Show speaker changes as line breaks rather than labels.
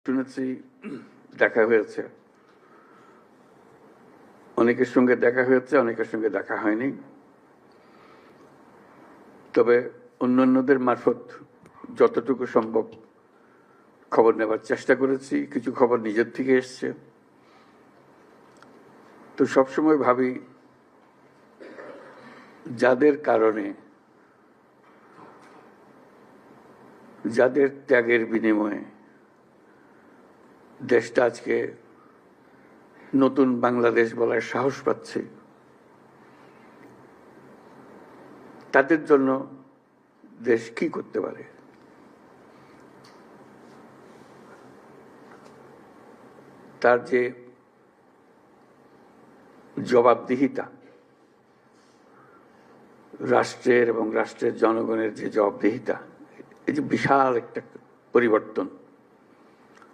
শুনেছি দেখা হয়েছে, অনেকের সঙ্গে দেখা হয়েছে, অনেকের সঙ্গে দেখা হয়নি। তবে অন্যান্যদের মারফত যতটুকু সম্ভব খবর নেবার চেষ্টা করেছি। কিছু খবর নিজের থেকে এসছে। তো সবসময় ভাবি, যাদের কারণে, যাদের ত্যাগের বিনিময়ে দেশটা আজকে নতুন বাংলাদেশ বলার সাহস পাচ্ছে, তাদের জন্য দেশ কি করতে পারে। তার যে জবাবদিহিতা, রাষ্ট্রের এবং রাষ্ট্রের জনগণের যে জবাবদিহিতা, এই যে বিশাল একটা পরিবর্তন,